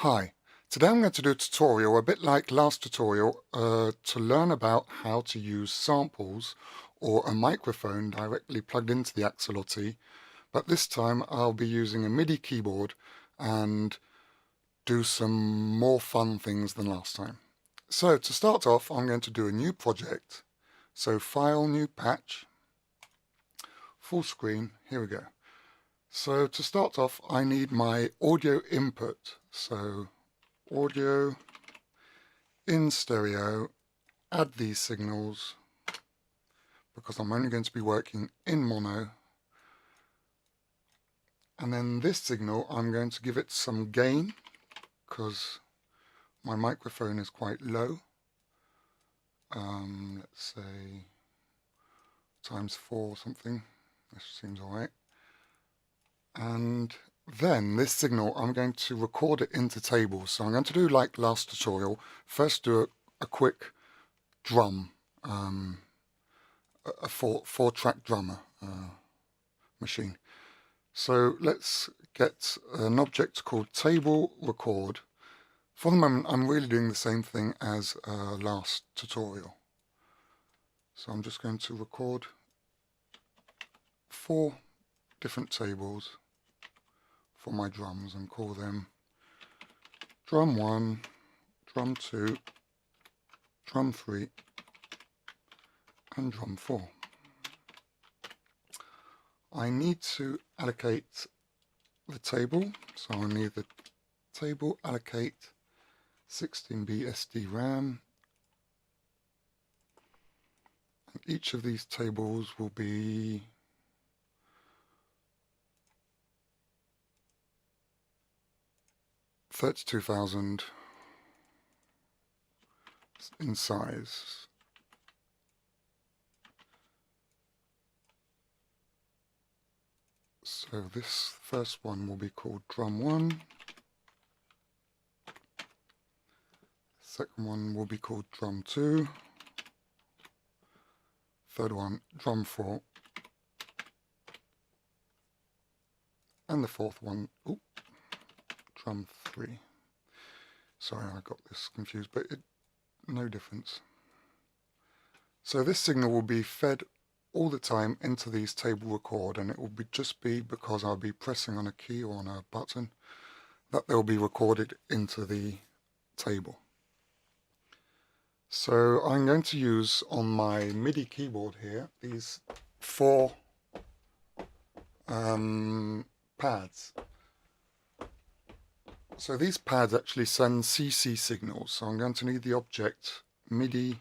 Hi, today I'm going to do a tutorial, a bit like last tutorial, to learn about how to use samples or a microphone directly plugged into the Axoloti, but this time I'll be using a MIDI keyboard and do some more fun things than last time. So to start off, I'm going to do a new project. So File, New Patch, Full Screen, here we go. So to start off, I need my audio input. So audio in stereo, add these signals because I'm only going to be working in mono, and then this signal I'm going to give it some gain because my microphone is quite low. Let's say ×4 or something. This seems alright. And then this signal I'm going to record it into tables. So I'm going to do like last tutorial. First do a quick drum, a four-track drummer machine. So let's get an object called table record. For the moment I'm really doing the same thing as last tutorial. So I'm just going to record 4 different tables for my drums and call them drum 1, drum 2, drum 3 and drum 4. I need to allocate the table, so I need the table allocate 16B SD RAM, and each of these tables will be 32,000 in size. So this first one will be called drum 1, second one will be called drum 2, third one drum 4, and the fourth one, drum 3. Sorry, I got this confused, but no difference. So this signal will be fed all the time into these table record, and it will just be because I'll be pressing on a key or on a button that they'll be recorded into the table. So I'm going to use on my MIDI keyboard here these 4 pads. So these pads actually send CC signals, so I'm going to need the object MIDI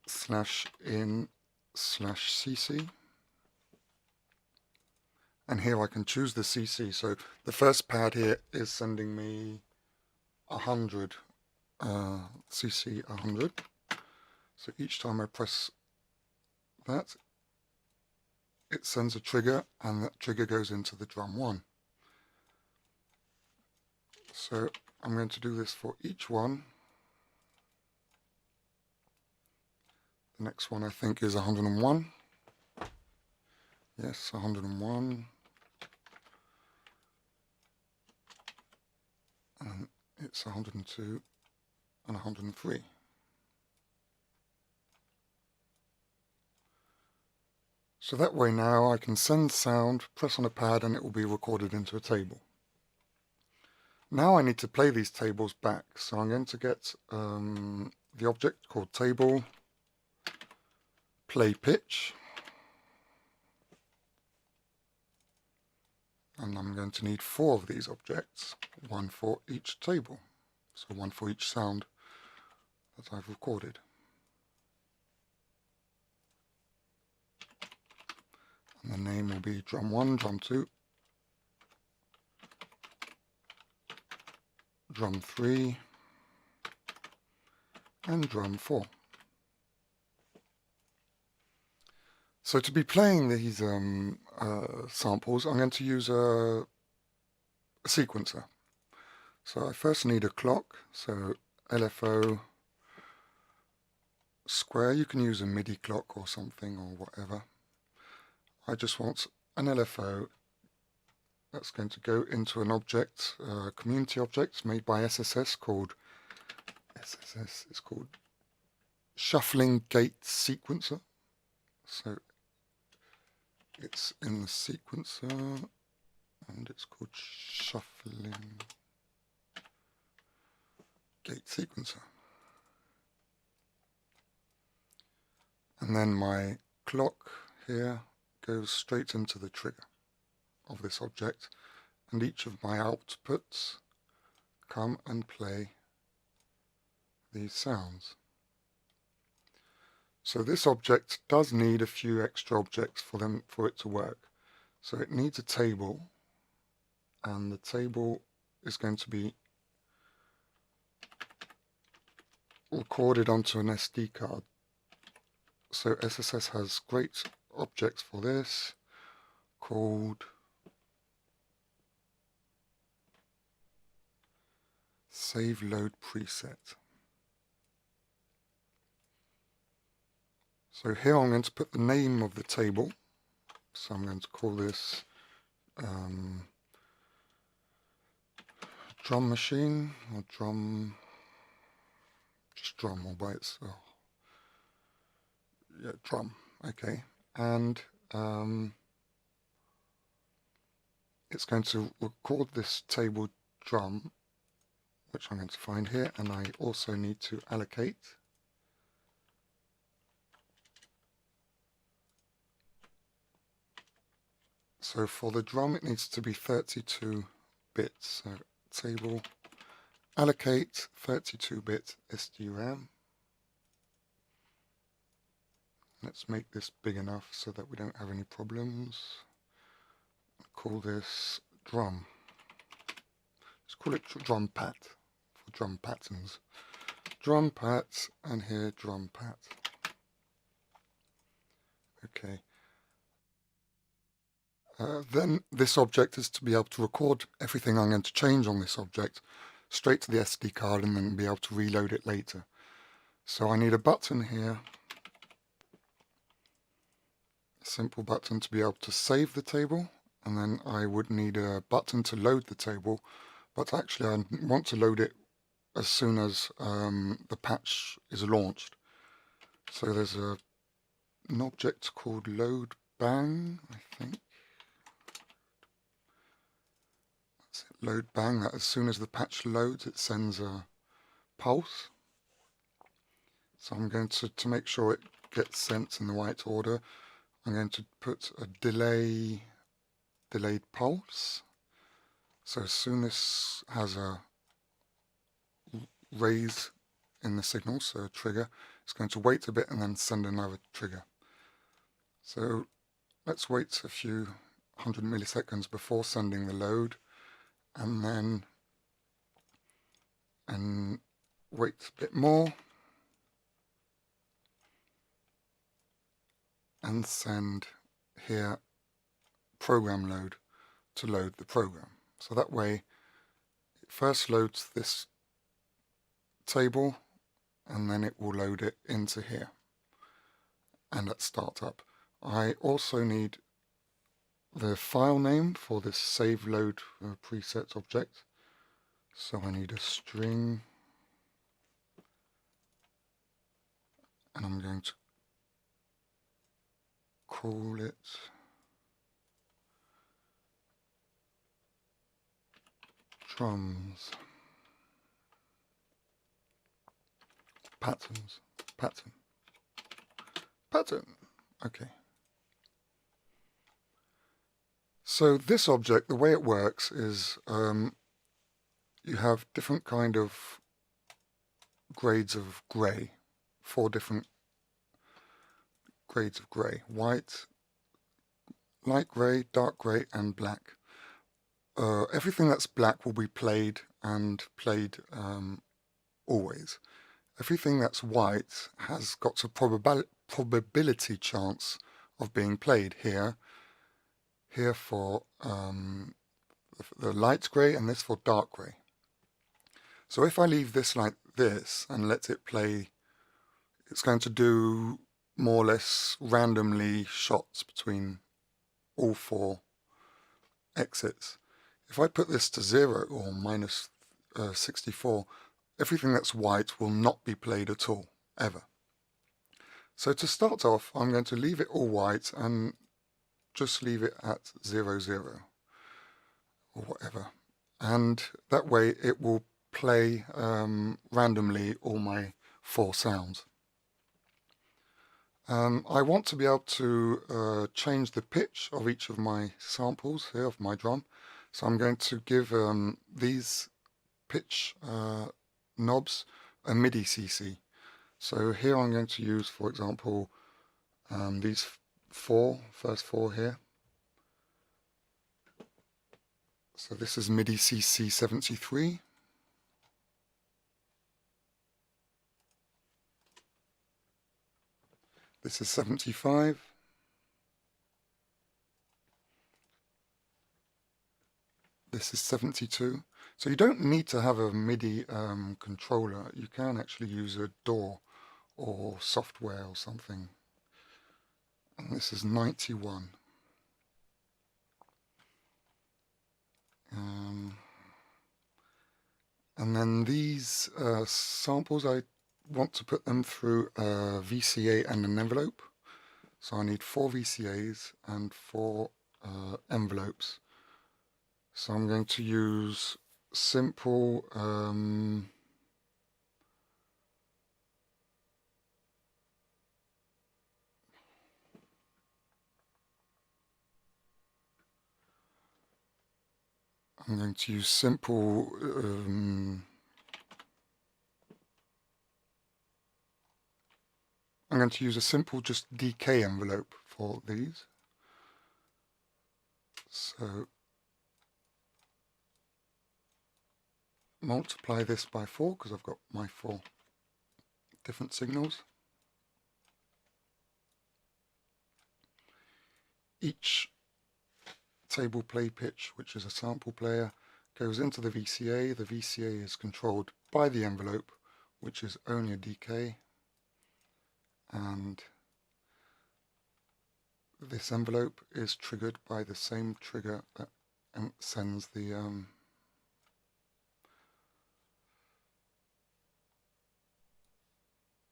/in/cc, and here I can choose the CC. So the first pad here is sending me 100 CC 100. So each time I press that, it sends a trigger, and that trigger goes into the drum 1. So I'm going to do this for each one. The next one I think is 101. Yes, 101. And it's 102 and 103. So that way now I can send sound, press on a pad, and it will be recorded into a table. Now I need to play these tables back, so I'm going to get the object called table play pitch, and I'm going to need 4 of these objects, 1 for each table, so 1 for each sound that I've recorded. And the name will be drum 1, drum 2, drum 3 and drum 4. So to be playing these samples, I'm going to use a sequencer. So I first need a clock, so LFO square. You can use a MIDI clock or something or whatever. I just want an LFO that's going to go into an object, a community object made by SSS called it's called Shuffling Gait Sequencer. So it's in the sequencer and it's called Shuffling Gait Sequencer. And then my clock here goes straight into the trigger of this object, and each of my outputs come and play these sounds. So this object does need a few extra objects for it to work. So it needs a table, and the table is going to be recorded onto an SD card. So SSS has great objects for this called Save Load Preset. So here I'm going to put the name of the table. So I'm going to call this drum machine, or just drum all by itself. Yeah, drum, okay. And it's going to record this table drum, which I'm going to find here, and I also need to allocate. So for the drum it needs to be 32 bits. So table allocate 32-bit SDRAM. Let's make this big enough so that we don't have any problems. Call this drum. Let's call it drum pat for drum patterns. Drum pat, and here drum pat. Okay. Then this object is to be able to record everything I'm going to change on this object straight to the SD card and then be able to reload it later. So I need a button here, a simple button to be able to save the table, and then I would need a button to load the table, but actually I want to load it as soon as the patch is launched. So there's an object called load bang, I think. Load bang, that as soon as the patch loads it sends a pulse. So I'm going to make sure it gets sent in the right order, I'm going to put a delayed pulse. So as soon as this has a raise in the signal, so a trigger, it's going to wait a bit and then send another trigger. So let's wait a few 100 milliseconds before sending the load, and then wait a bit more and send here program load to load the program. So that way it first loads this table and then it will load it into here and at startup. I also need the file name for this save load preset object. So I need a string, and I'm going to call it drums patterns pattern. Okay. So this object, the way it works is you have different kind of grades of grey, 4 different grades of grey: white, light grey, dark grey and black. Everything that's black will be played always. Everything that's white has got a probability chance of being played here for the light grey and this for dark grey. So if I leave this like this and let it play, it's going to do more or less randomly shots between all 4 exits. If I put this to 0 or minus 64, everything that's white will not be played at all, ever. So to start off, I'm going to leave it all white and just leave it at 0, 0 or whatever. And that way it will play randomly all my 4 sounds. I want to be able to change the pitch of each of my samples here of my drum. So I'm going to give these pitch knobs a Midi CC. So here I'm going to use, for example, these first four here. So this is Midi CC 73. This is 75. This is 72. So you don't need to have a MIDI controller. You can actually use a DAW or software or something. And this is 91. And then these samples, I want to put them through a VCA and an envelope. So I need 4 VCAs and 4 envelopes. So I'm going to use simple I'm going to use simple I'm going to use a simple just DK envelope for these. So multiply this by 4 because I've got my 4 different signals. Each table play pitch, which is a sample player, goes into the VCA. The VCA is controlled by the envelope, which is only a DK, and this envelope is triggered by the same trigger that sends the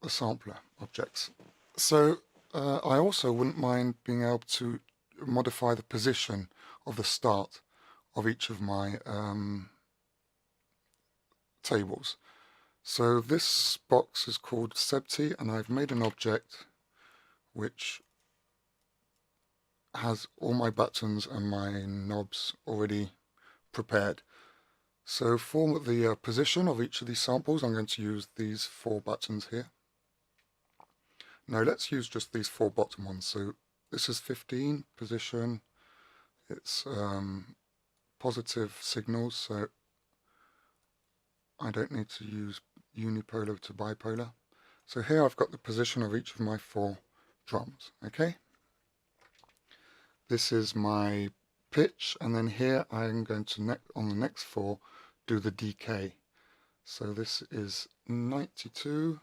sampler objects. So I also wouldn't mind being able to modify the position of the start of each of my tables. So this box is called Sebti, and I've made an object which has all my buttons and my knobs already prepared. So for the position of each of these samples, I'm going to use these 4 buttons here. No, let's use just these 4 bottom ones. So this is 15 position. It's positive signals, so I don't need to use unipolar to bipolar. So here I've got the position of each of my 4 drums. Okay. This is my pitch, and then here I'm going to on the next 4 do the DK. So this is 92.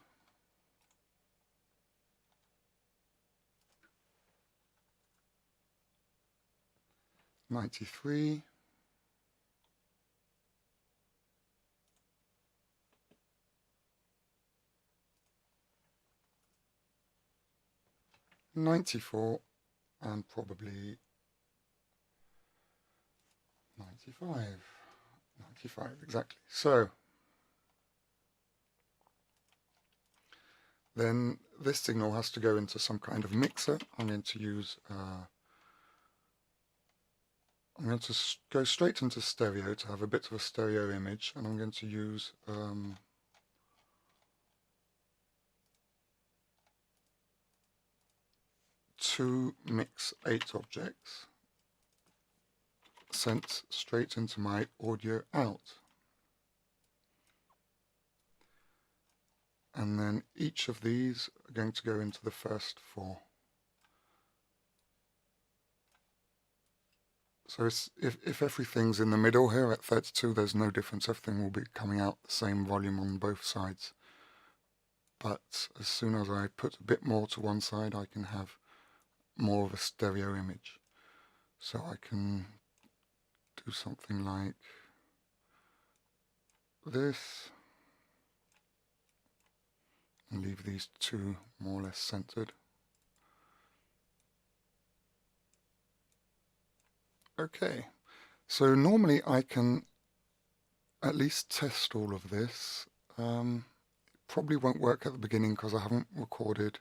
93, 94, and probably 95. 95, exactly. So then this signal has to go into some kind of mixer. I'm going to use I'm going to go straight into stereo to have a bit of a stereo image, and I'm going to use two mix 8 objects sent straight into my audio out. And then each of these are going to go into the first 4. So if everything's in the middle here at 32, there's no difference. Everything will be coming out the same volume on both sides. But as soon as I put a bit more to one side, I can have more of a stereo image. So I can do do something like this and leave these two more or less centered. Okay, so normally I can at least test all of this. Probably won't work at the beginning because I haven't recorded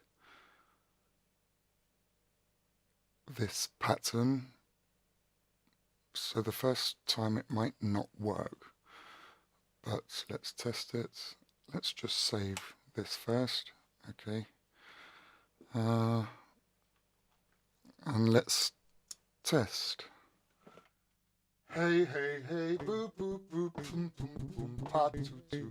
this pattern, so the first time it might not work, but let's test it. Let's just save this first. Okay, and let's test. Hey, hey, hey, boop, boop, boop, boom, boom, boom, part two, two.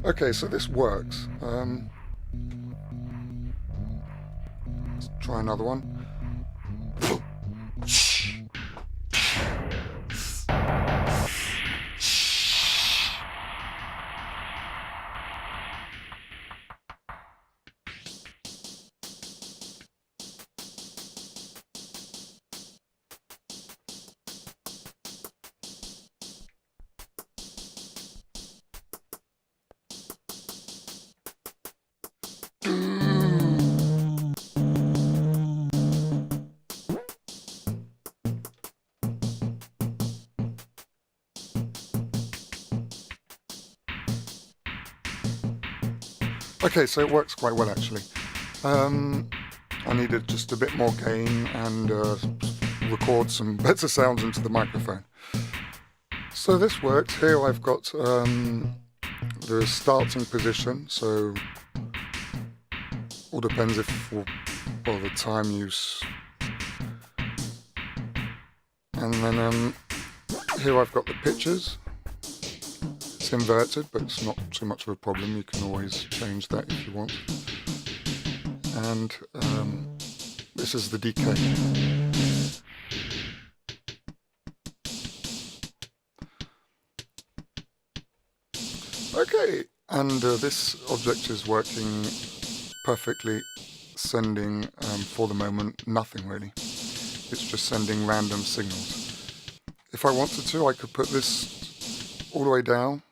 Okay, so this works. Let's try another one. Okay, so it works quite well actually. I needed just a bit more gain and record some better sounds into the microphone. So this works. Here I've got the starting position, so all depends if, well, the time use. And then here I've got the pitches. It's inverted, but it's not too much of a problem. You can always change that if you want. And this is the decay. Okay, and this object is working perfectly, sending, for the moment, nothing really. It's just sending random signals. If I wanted to, I could put this all the way down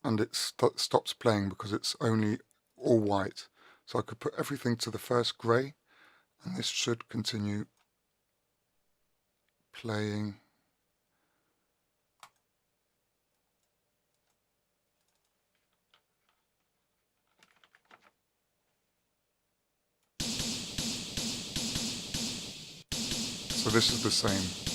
and it stops playing because it's only all white. So I could put everything to the first grey and this should continue playing. So this is the same.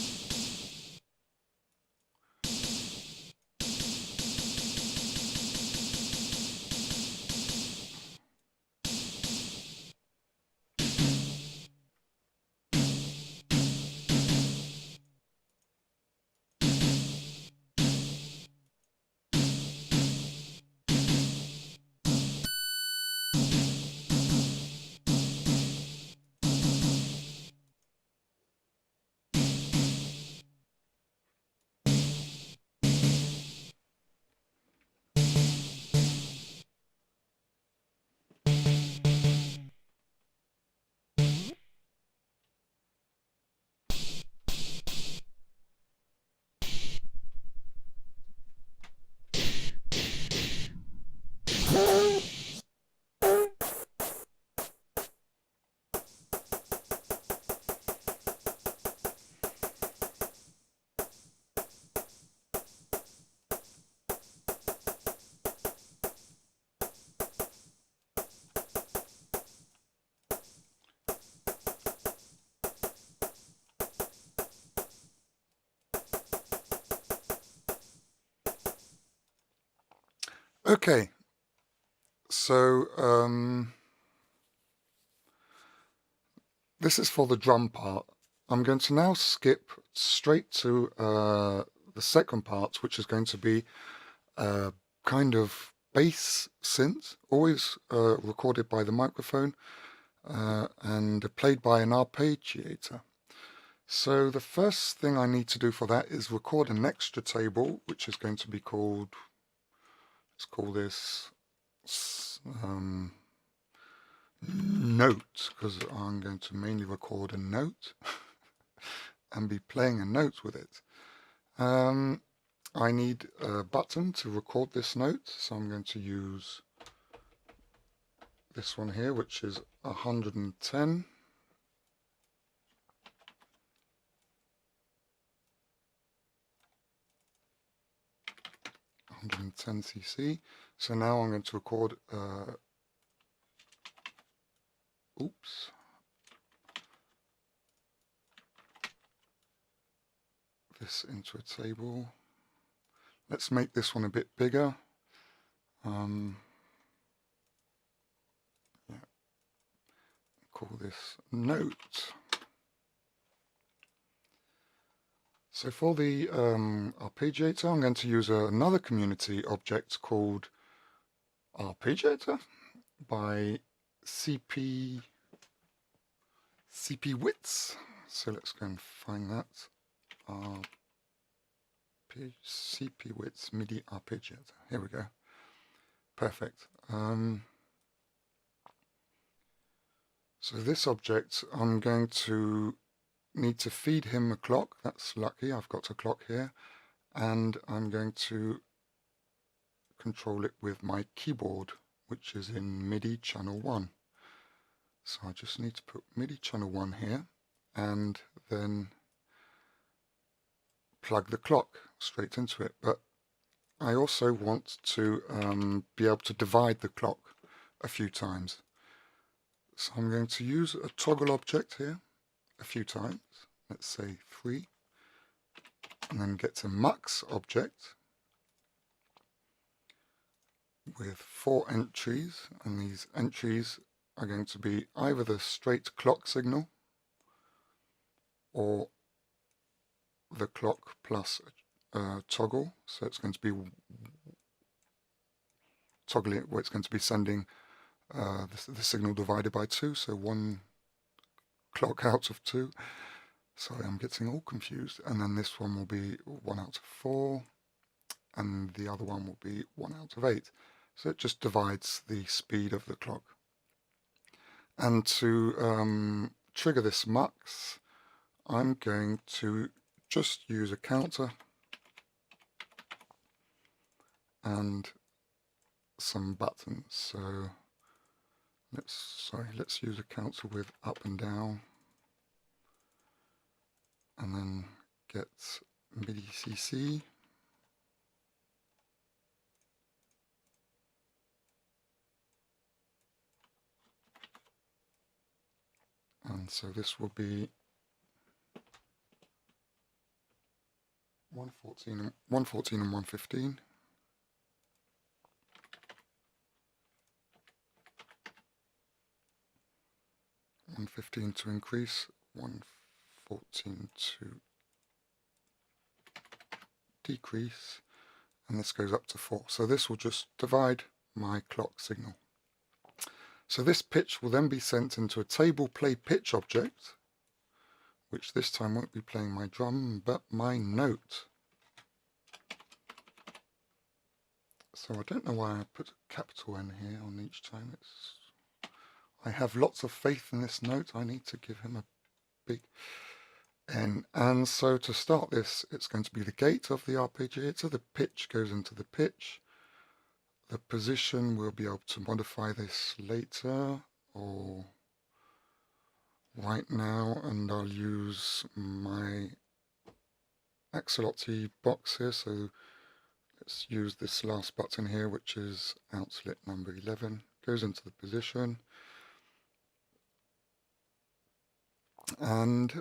Okay, so this is for the drum part. I'm going to now skip straight to the second part, which is going to be a kind of bass synth, always recorded by the microphone and played by an arpeggiator. So the first thing I need to do for that is record an extra table, which is going to be called, let's call this note, because I'm going to mainly record a note and be playing a note with it. I need a button to record this note, so I'm going to use this one here, which is 110. 110 cc. So now I'm going to record this into a table. Let's make this one a bit bigger. Yeah. Call this note. So for the arpeggiator, I'm going to use another community object called Arpeggiator by CP Wits. So let's go and find that. CP Wits Midi Arpeggiator. Here we go. Perfect. So this object, I'm going to need to feed him a clock. That's lucky, I've got a clock here, and I'm going to control it with my keyboard, which is in MIDI channel 1. So I just need to put MIDI channel 1 here and then plug the clock straight into it. But I also want to be able to divide the clock a few times. So I'm going to use a toggle object here a few times. Let's say 3, and then get to mux object with 4 entries, and these entries are going to be either the straight clock signal or the clock plus toggle. So it's going to be toggling, where it's going to be sending the signal divided by 2, so 1 clock out of 2. Sorry, I'm getting all confused. And then this one will be 1 out of 4, and the other one will be 1 out of 8. So it just divides the speed of the clock. And to trigger this mux, I'm going to just use a counter and some buttons. So let's use a counter with up and down, and then get MIDI CC. And so this will be 114 and 115. $115 to increase, 114 to decrease, and this goes up to 4. So this will just divide my clock signal. So this pitch will then be sent into a table play pitch object, which this time won't be playing my drum but my note. So I don't know why I put a capital N here on each time. I have lots of faith in this note. I need to give him a big N. And so to start this, it's going to be the gate of the arpeggiator. The pitch goes into the pitch. The position, we'll be able to modify this later or right now, and I'll use my Axoloti box here. So let's use this last button here, which is outlet number 11. Goes into the position. And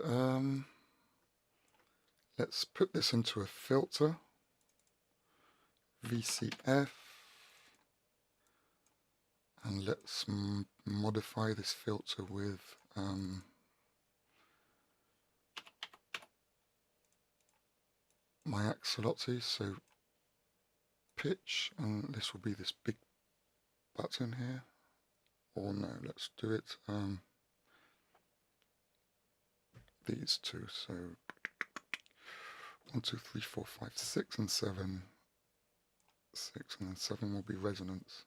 let's put this into a filter, VCF, and let's modify this filter with my Axoloti, so pitch, and this will be this big button here. Or no, let's do it these two. So 1, 2, 3, 4, 5, 6 and 7. 6 and then 7 will be resonance.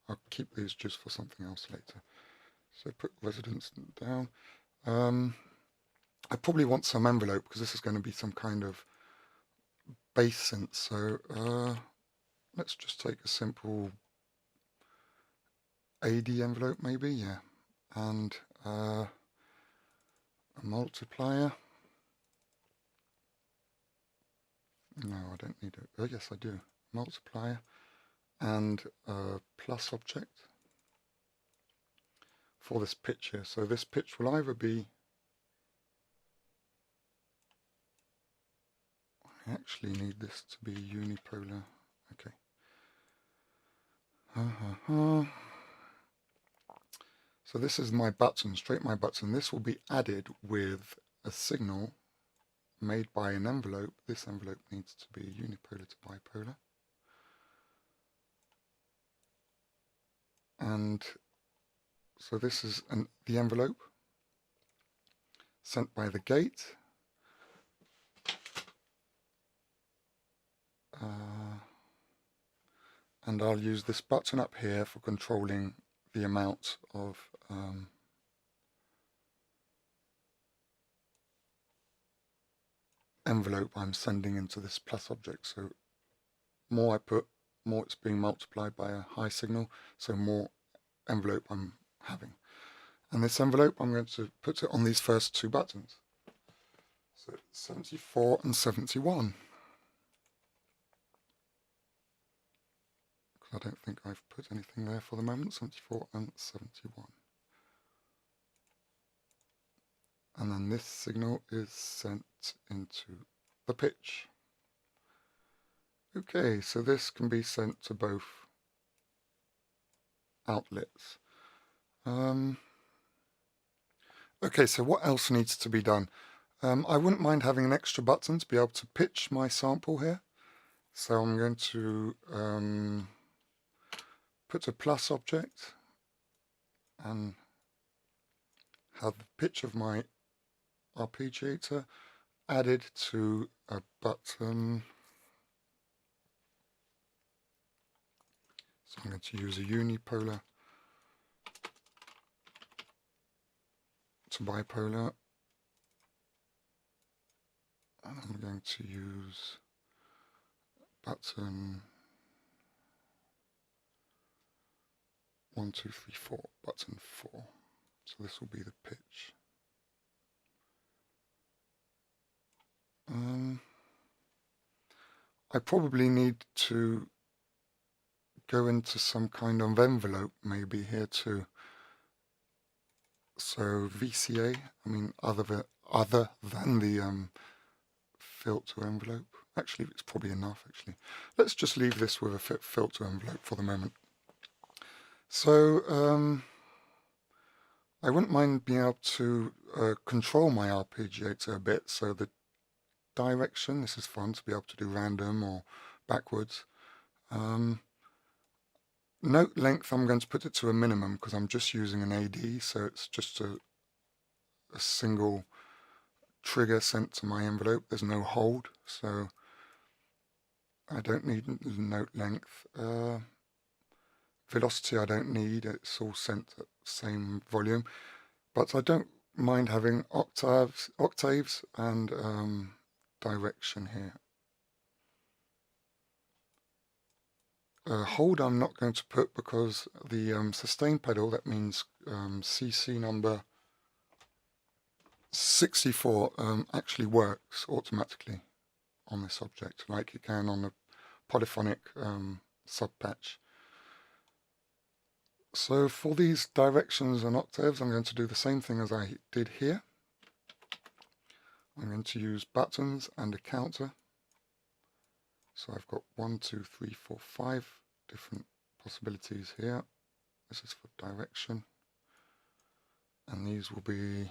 I'll keep these just for something else later. So put resonance down. I probably want some envelope because this is going to be some kind of bass synth. So let's just take a simple AD envelope maybe, yeah. And a multiplier. No, I don't need it. Oh yes, I do. Multiplier and a plus object for this pitch here. So this pitch will either be, I actually need this to be unipolar. Okay. So this is my button, straight my button. This will be added with a signal made by an envelope. This envelope needs to be unipolar to bipolar. And so this is the envelope sent by the gate. And I'll use this button up here for controlling the amount of envelope I'm sending into this plus object. So more I put, more it's being multiplied by a high signal, so more envelope I'm having. And this envelope, I'm going to put it on these first two buttons. So 74 and 71. Because I don't think I've put anything there for the moment. 74 and 71. And then this signal is sent into the pitch. Okay, so this can be sent to both outlets. Okay, so what else needs to be done? I wouldn't mind having an extra button to be able to pitch my sample here. So I'm going to put a plus object and have the pitch of my arpeggiator added to a button. So I'm going to use a unipolar to bipolar, and I'm going to use button 1, 2, 3, 4, button 4. So this will be the pitch. I probably need to go into some kind of envelope maybe here too. So VCA, I mean other than the filter envelope. Actually, it's probably enough actually. Let's just leave this with a filter envelope for the moment. So I wouldn't mind being able to control my arpeggiator a bit. So the direction, this is fun to be able to do random or backwards. Note length, I'm going to put it to a minimum because I'm just using an AD, so it's just a single trigger sent to my envelope. There's no hold, so I don't need note length. Velocity I don't need, it's all sent at the same volume, but I don't mind having octaves and direction here. Hold I'm not going to put because the sustain pedal, that means CC number 64 actually works automatically on this object like it can on the polyphonic sub patch. So for these directions and octaves, I'm going to do the same thing as I did here. I'm going to use buttons and a counter. So I've got 1, 2, 3, 4, 5 different possibilities here. This is for direction. And these will be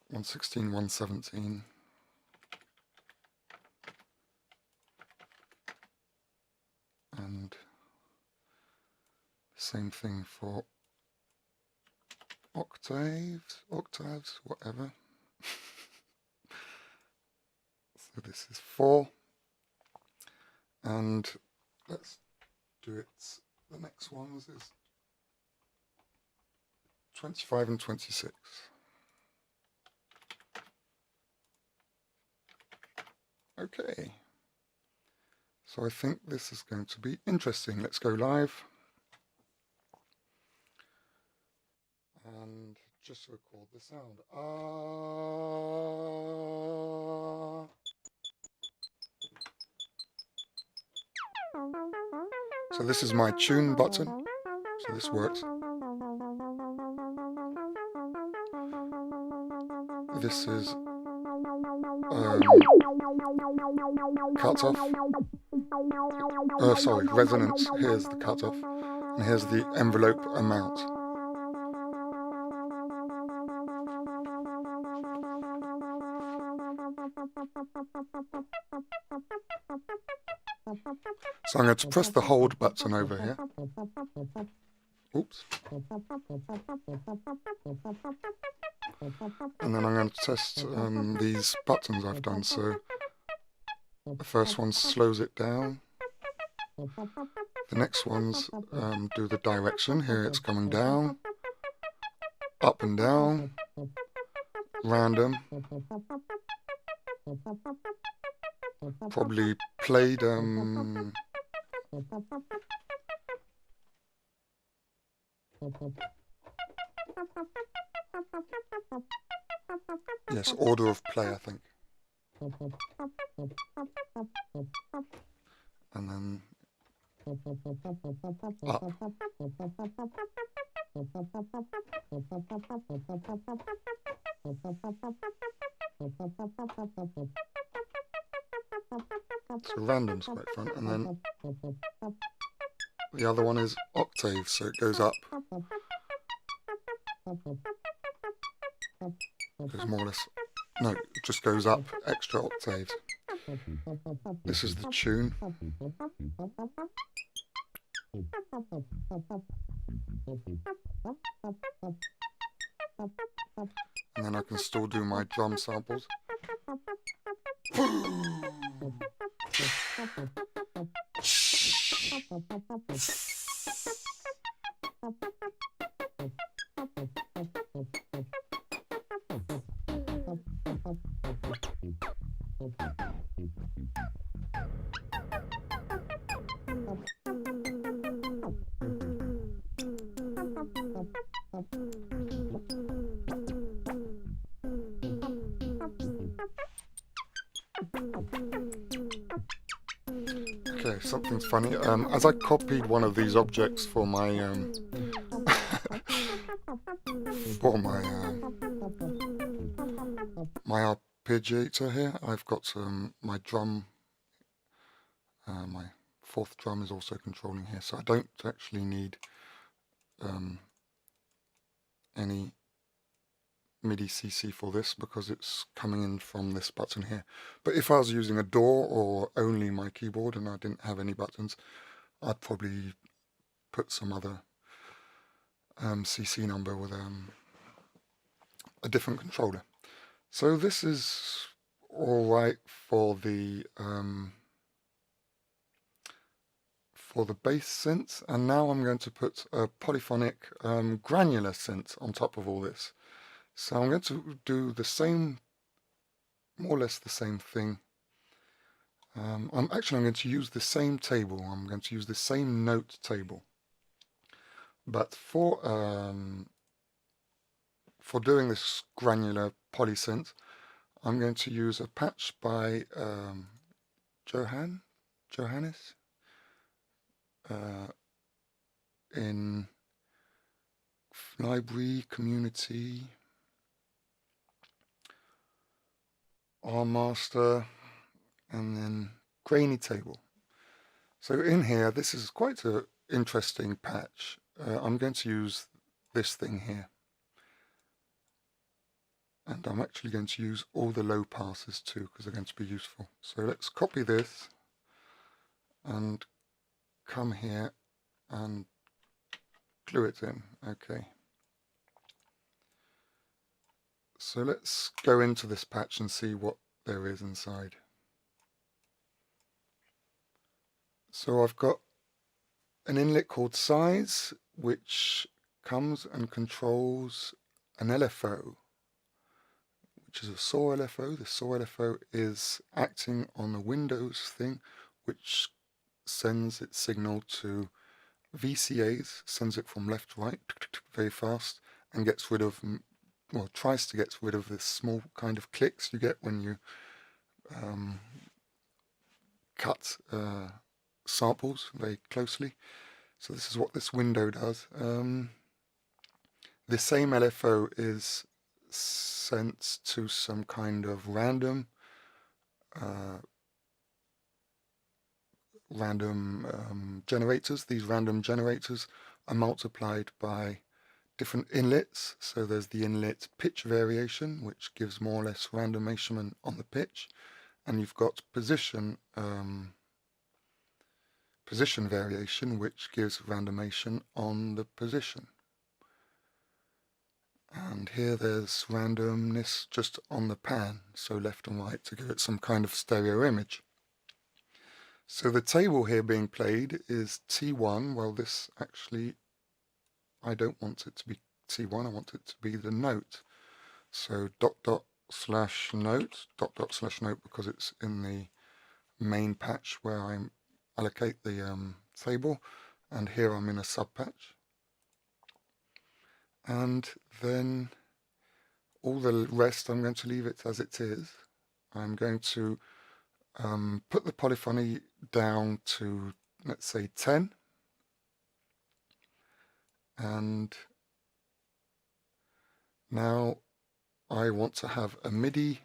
116, 117. And same thing for octaves, whatever. So this is 4. And let's do it. The next ones is 25 and 26. Okay. So I think this is going to be interesting. Let's go live. And just record the sound. So this is my tune button. So this works. This is cutoff. Sorry, resonance. Here's the cutoff. And here's the envelope amount. So I'm going to press the hold button over here. Oops. And then I'm going to test these buttons I've done. So the first one slows it down. The next ones do the direction. Here it's coming down, up and down, random. Probably played yes, order of play, I think. And then up. So random's quite fun. And then the other one is octave, so it goes up. Goes more or less. No, it just goes up extra octaves. This is the tune. And then I can still do my drum samples. Okay, something's funny. As I copied one of these objects for my my arpeggiator here, I've got my drum. My 4th drum is also controlling here, so I don't actually need any MIDI CC for this because it's coming in from this button here. But if I was using a DAW or only my keyboard and I didn't have any buttons, I'd probably put some other CC number with a different controller. So this is alright for the bass synth, and now I'm going to put a polyphonic granular synth on top of all this. So I'm going to do the same, more or less the same thing. I'm going to use the same table. I'm going to use the same note table. But for doing this granular polysynth, I'm going to use a patch by Johannes in library, community, R-master, and then grainy table. So in here, this is quite an interesting patch. I'm going to use this thing here. And I'm actually going to use all the low passes too, because they're going to be useful. So let's copy this and come here and glue it in. Okay. So let's go into this patch and see what there is inside. So I've got an inlet called size, which comes and controls an LFO, which is a SAW LFO. The SAW LFO is acting on the Windows thing, which sends its signal to VCAs, sends it from left to right very fast, and gets rid of, well, tries to get rid of this small kind of clicks you get when you cut samples very closely. So this is what this window does. The same LFO is sent to some kind of random generators. These random generators are multiplied by different inlets. So there's the inlet pitch variation, which gives more or less random measurement on the pitch, and you've got position variation, which gives randomation on the position. And here there's randomness just on the pan, so left and right, to give it some kind of stereo image. So the table here being played is T1. Well, this actually, I don't want it to be T1, I want it to be the note. So /note because it's in the main patch where I allocate the table, and here I'm in a sub patch. And then all the rest I'm going to leave it as it is. I'm going to put the polyphony down to, let's say, 10, and now I want to have a MIDI.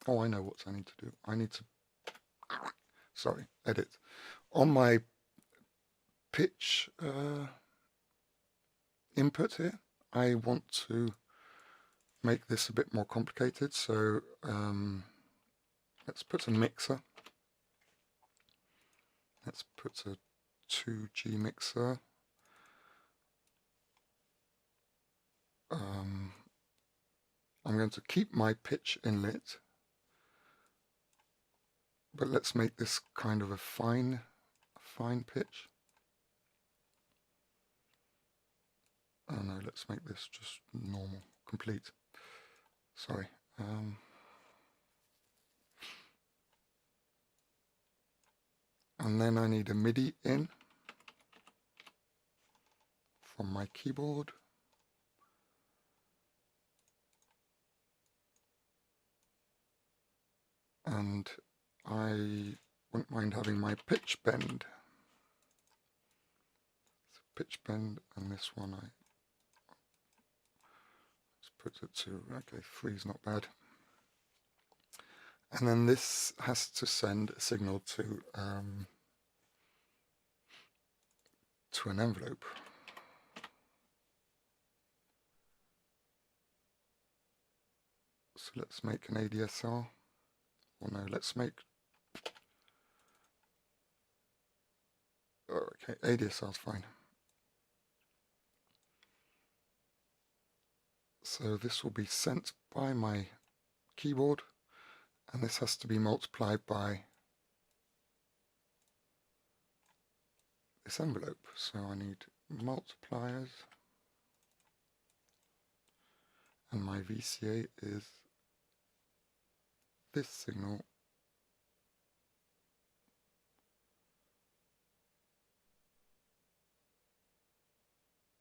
Oh, I know what I need to do. I need to, sorry, edit. On my pitch input here, I want to make this a bit more complicated. So let's put a mixer. Let's put a 2G mixer. I'm going to keep my pitch inlet, but let's make this kind of a fine pitch. Oh no, let's make this just normal, complete. Sorry. And then I need a MIDI in from my keyboard. And I wouldn't mind having my pitch bend. So pitch bend, and this one let's put it to, okay, 3 is not bad. And then this has to send a signal to an envelope. So let's make an ADSR. Well, no, let's make, oh, okay, ADSR is fine. So this will be sent by my keyboard, and this has to be multiplied by this envelope. So I need multipliers, and my VCA is this signal .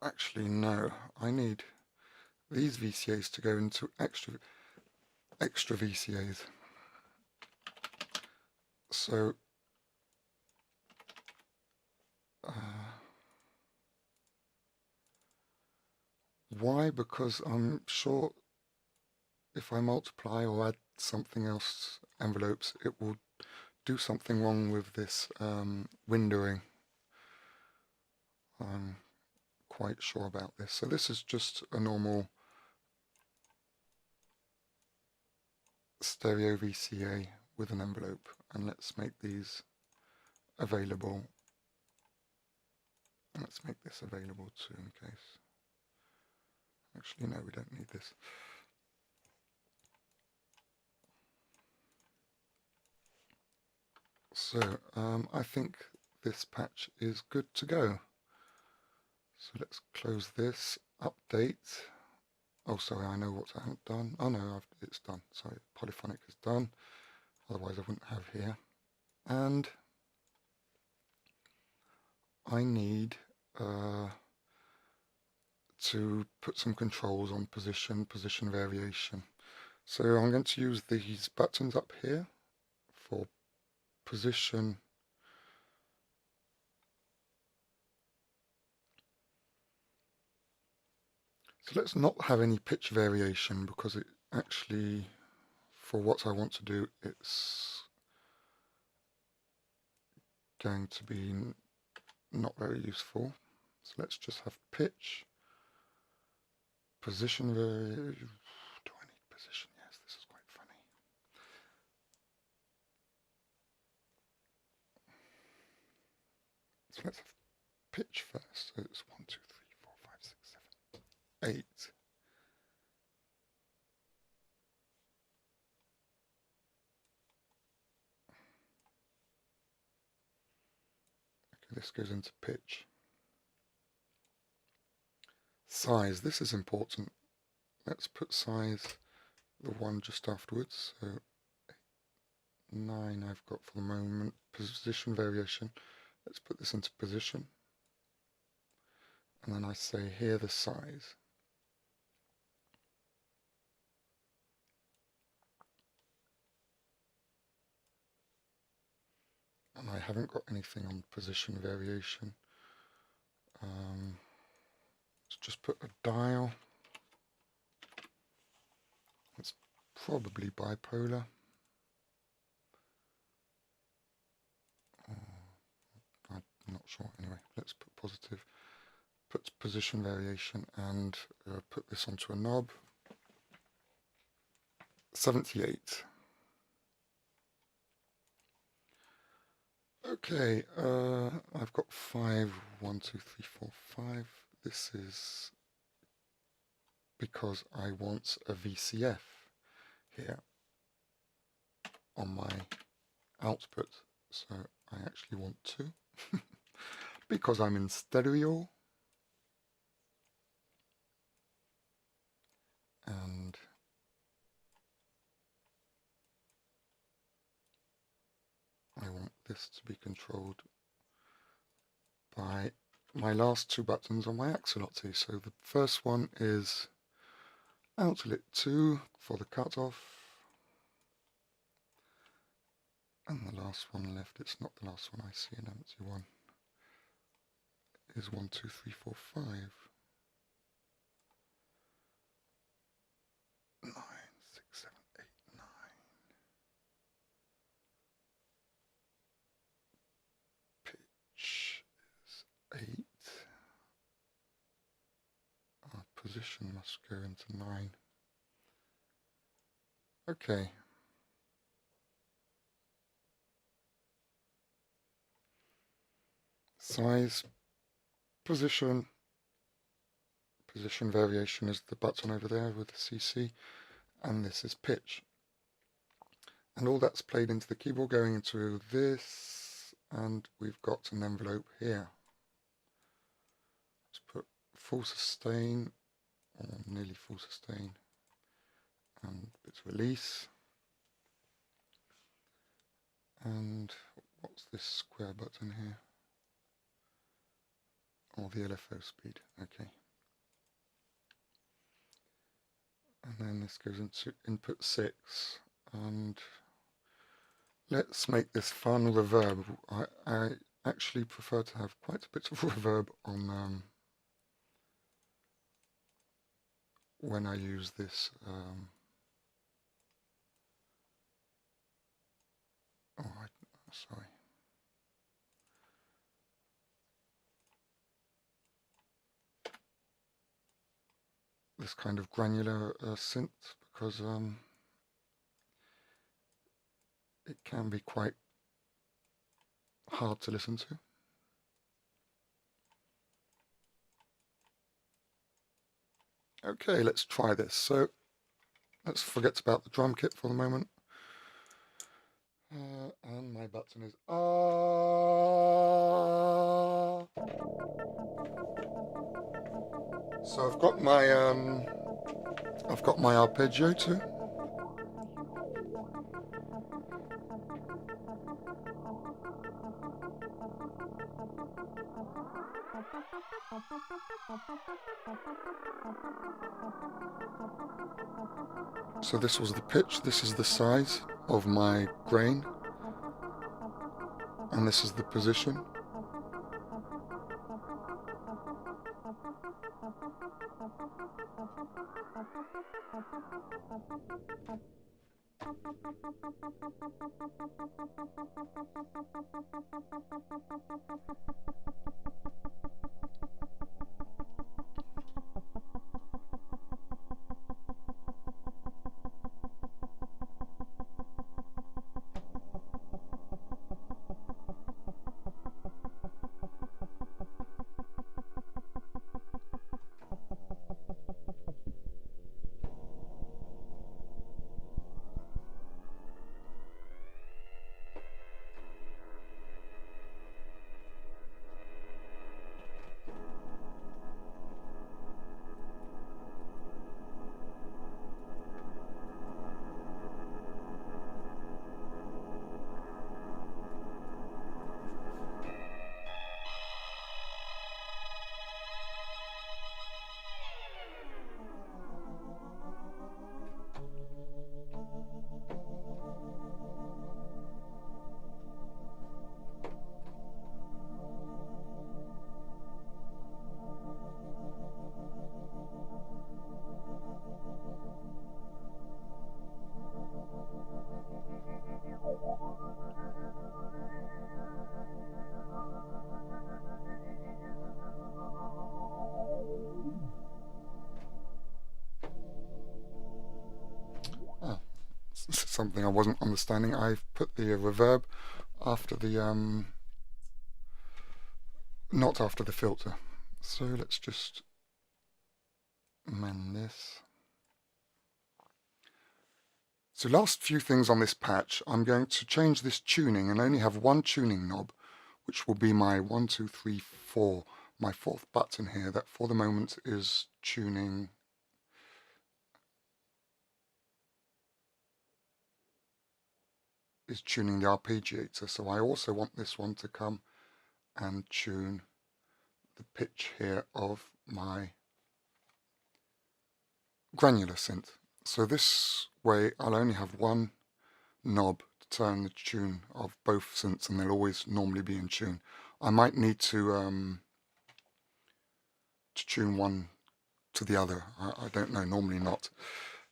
Actually, no, I need these VCAs to go into extra VCAs. So why? Because I'm sure if I multiply or add something else, envelopes, it will do something wrong with this windowing. I'm quite sure about this. So this is just a normal stereo VCA with an envelope, and let's make these available. Let's make this available too in case. Actually, no, we don't need this. So I think this patch is good to go. So let's close this, update. Oh, sorry, I know what I haven't done. Oh no, it's done. Sorry, polyphonic is done. Otherwise I wouldn't have here. And I need to put some controls on position variation. So I'm going to use these buttons up here for position. So let's not have any pitch variation because it actually, for what I want to do, it's going to be not very useful. So let's just have pitch, position variation. Do I need position? Yes, this is quite funny. So let's have pitch first. So it's 1, 2, 3, 4, 5, 6, 7, 8. Okay, this goes into pitch. Size, this is important. Let's put size, the one just afterwards. So 9 I've got for the moment. Position variation. Let's put this into position. And then I say here the size. And I haven't got anything on position variation. Let's just put a dial. It's probably bipolar. I'm not sure. Anyway, let's put positive. Put position variation and put this onto a knob. 78. Okay, I've got 5, 1, 2, 3, 4, 5. This is because I want a VCF here on my output. So I actually want 2 because I'm in stereo. And I want this to be controlled by my last 2 buttons on my Axoloti. So the first one is outlet 2 for the cutoff. And the last one left, it's not the last one, I see an empty one, is 1, 2, 3, 4, 5. 9, 6, 7, 8, 9. Pitch is 8. Our position must go into 9. Okay. Size, position variation is the button over there with the CC, and this is pitch. And all that's played into the keyboard going into this, and we've got an envelope here. Let's put full sustain, or nearly full sustain, and bits release. And what's this square button here? Oh, the LFO speed, okay. And then this goes into input 6, and let's make this fun reverb. I actually prefer to have quite a bit of reverb on when I use this. Sorry. This kind of granular synth, because it can be quite hard to listen to. Okay, let's try this. So let's forget about the drum kit for the moment. And my button is ah. So I've got my arpeggiator. So this was the pitch, this is the size of my grain, and this is the position. Ah, something I wasn't understanding. I've put the reverb after the not after the filter. So let's just mend this. So last few things on this patch, I'm going to change this tuning and only have one tuning knob, which will be my 1, 2, 3, 4, my fourth button here, that for the moment is tuning the arpeggiator. So I also want this one to come and tune the pitch here of my granular synth. So this way I'll only have one knob to turn the tune of both synths, and they'll always normally be in tune. I might need to tune one to the other. I don't know, normally not.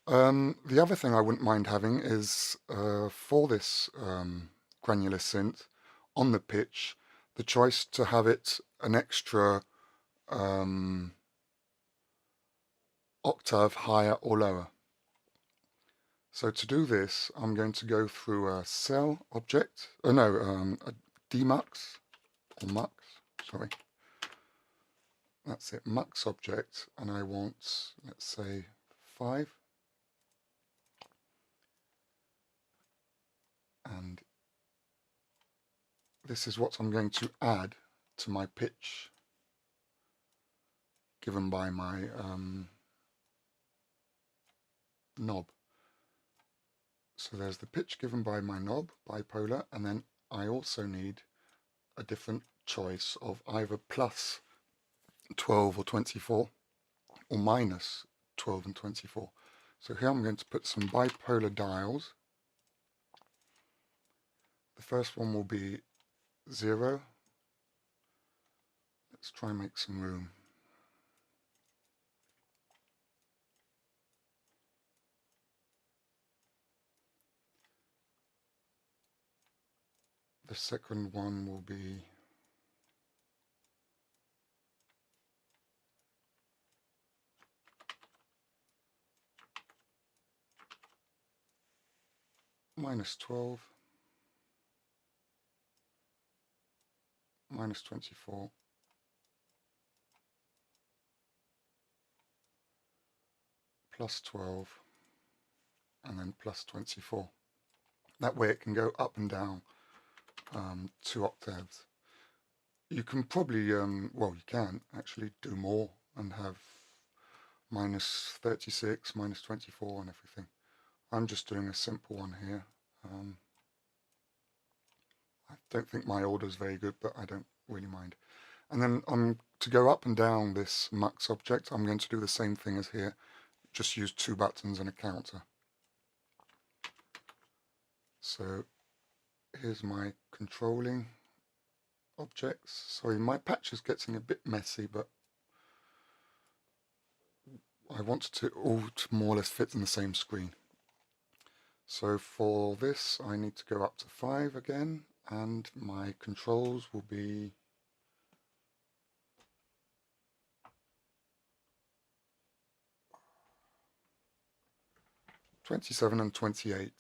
The other thing I wouldn't mind having is for this granular synth on the pitch, the choice to have it an extra octave higher or lower. So to do this, I'm going to go through a cell object, a demux, or mux, sorry. That's it, mux object, and I want, let's say, 5. And this is what I'm going to add to my pitch given by my knob. So there's the pitch given by my knob, bipolar, and then I also need a different choice of either plus 12 or 24 or minus 12 and 24. So here I'm going to put some bipolar dials. The first one will be 0. Let's try and make some room. The second one will be minus 12. minus 24, plus 12, and then plus 24. That way it can go up and down 2 octaves. You can probably, well, you can actually do more and have minus 36, minus 24 and everything. I'm just doing a simple one here. I don't think my order is very good, but I don't really mind. And then to go up and down this mux object, I'm going to do the same thing as here. Just use 2 buttons and a counter. So here's my controlling objects. Sorry, my patch is getting a bit messy, but I want it all to more or less fit in the same screen. So for this I need to go up to 5 again, and my controls will be (27) and 28.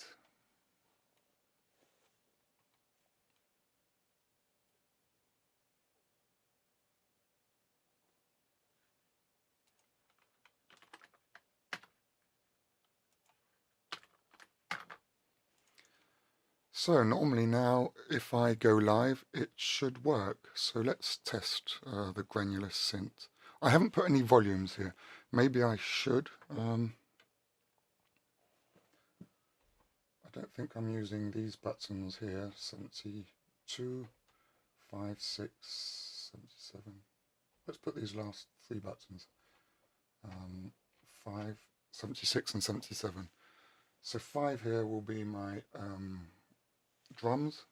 So normally now, if I go live, it should work. So let's test the granular synth. I haven't put any volumes here. Maybe I should. I don't think I'm using these buttons here. 72, 5, 6, 77. Let's put these last 3 buttons. 5, 76 and 77. So 5 here will be my drums.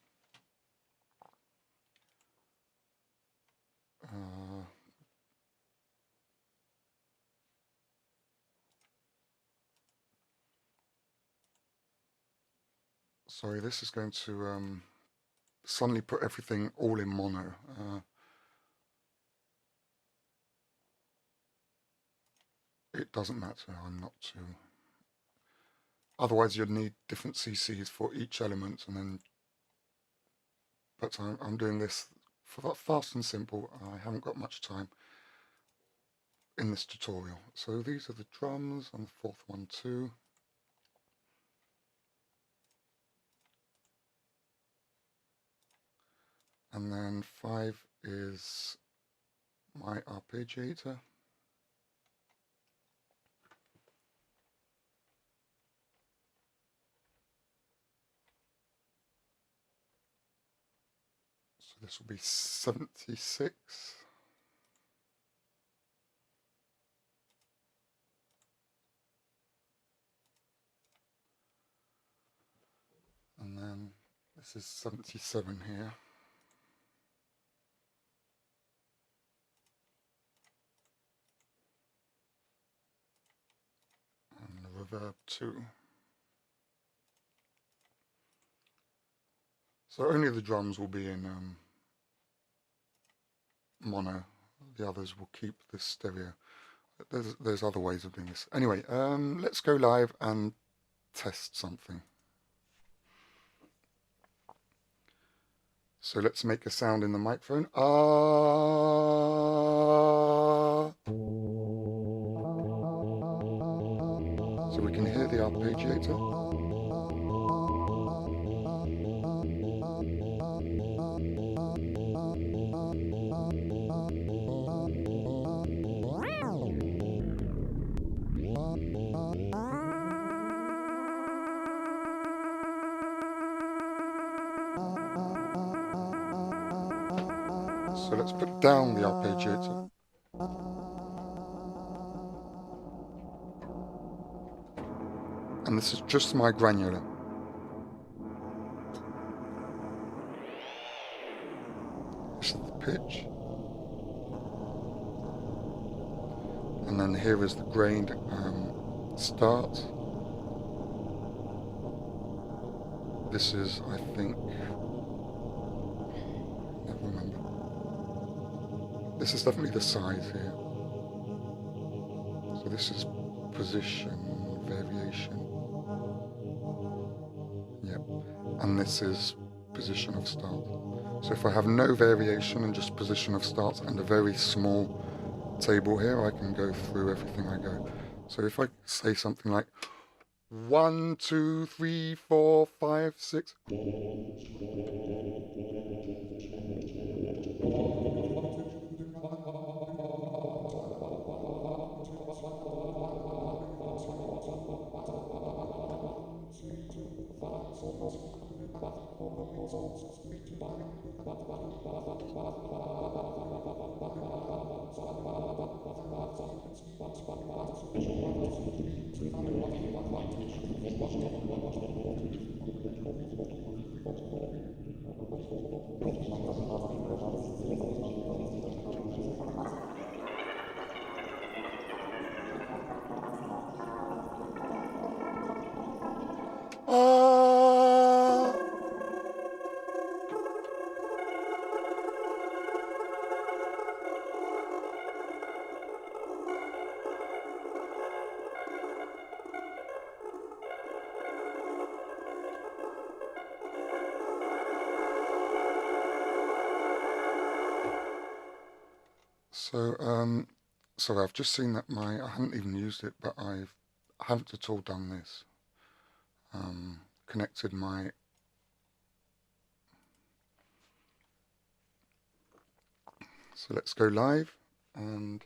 Sorry, this is going to suddenly put everything all in mono. It doesn't matter, I'm not too... Otherwise you'd need different CCs for each element, and then... But I'm doing this for fast and simple. I haven't got much time in this tutorial. So these are the drums, and the 4th one too. And then 5 is my arpeggiator. So this will be 76. And then this is 77 here. And the reverb 2. So only the drums will be in mono. The others will keep the stereo. There's other ways of doing this. Anyway, let's go live and test something. So let's make a sound in the microphone. So we can hear the arpeggiator. So let's put down the arpeggiator. And this is just my granular. This is the pitch. And then here is the grained start. This is, I think, never remember. This is definitely the size here. So this is position, variation. Yep. And this is position of start. So if I have no variation and just position of starts and a very small table here, I can go through everything I go. So if I say something like 1, 2, 3, 4, 5, 6. Sorry, I've just seen that I haven't even used it, but I haven't at all done this. Connected my So let's go live and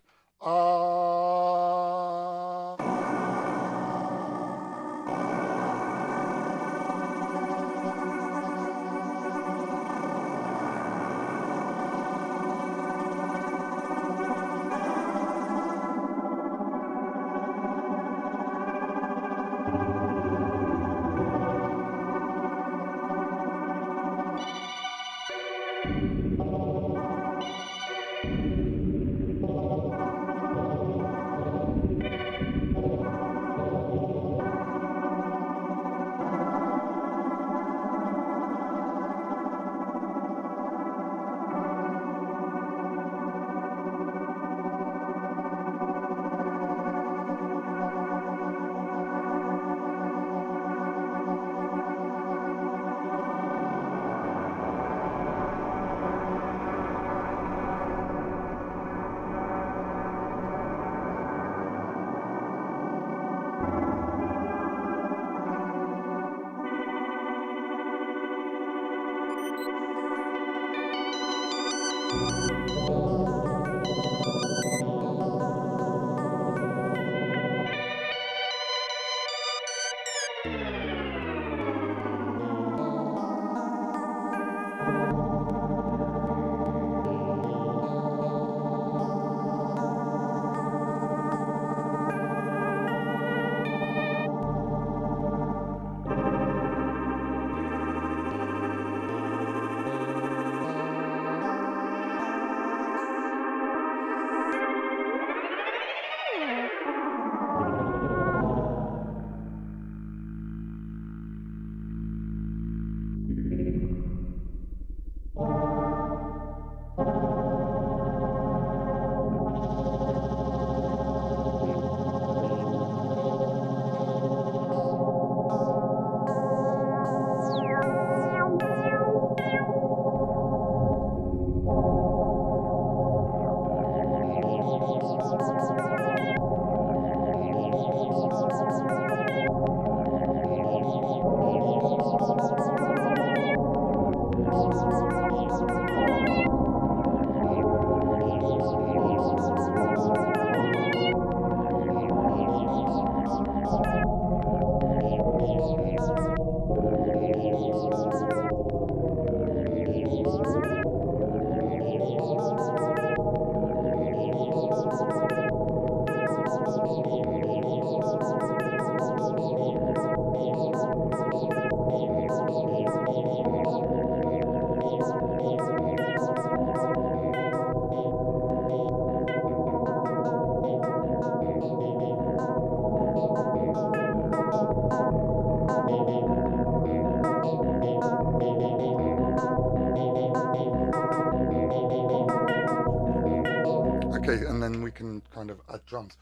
okay, and then we can kind of add drums.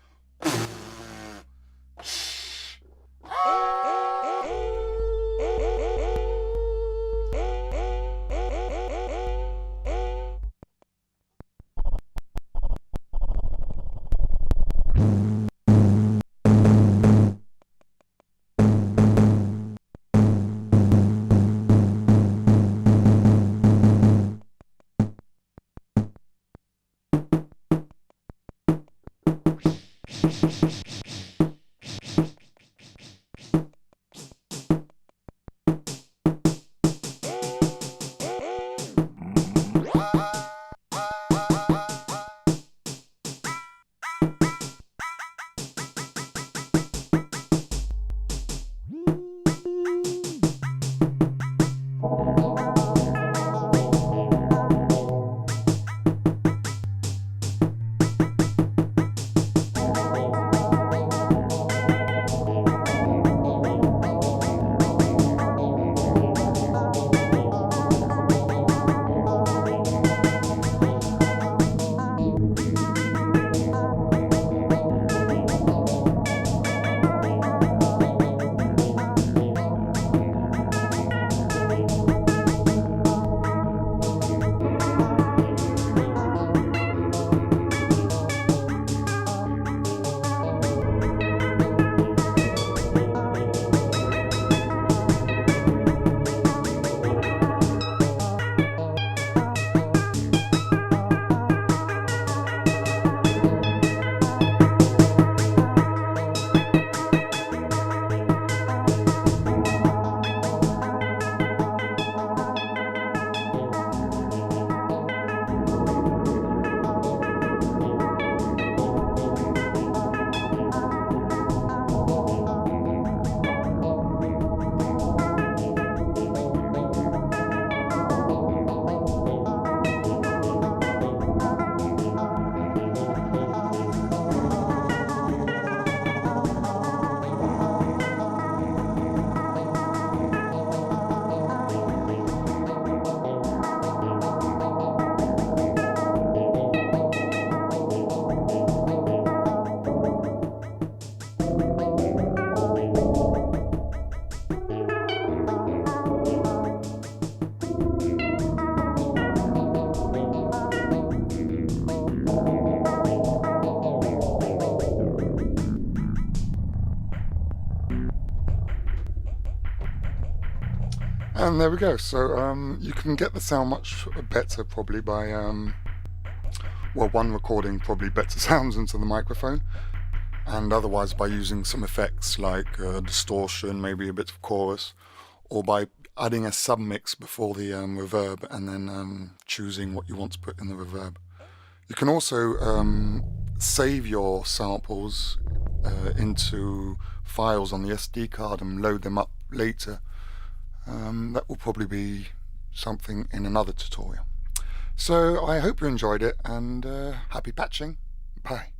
And there we go. So you can get the sound much better probably by, well, one, recording probably better sounds into the microphone, and otherwise by using some effects like distortion, maybe a bit of chorus, or by adding a submix before the reverb and then choosing what you want to put in the reverb. You can also save your samples into files on the SD card and load them up later. That will probably be something in another tutorial. So I hope you enjoyed it, and happy patching. Bye.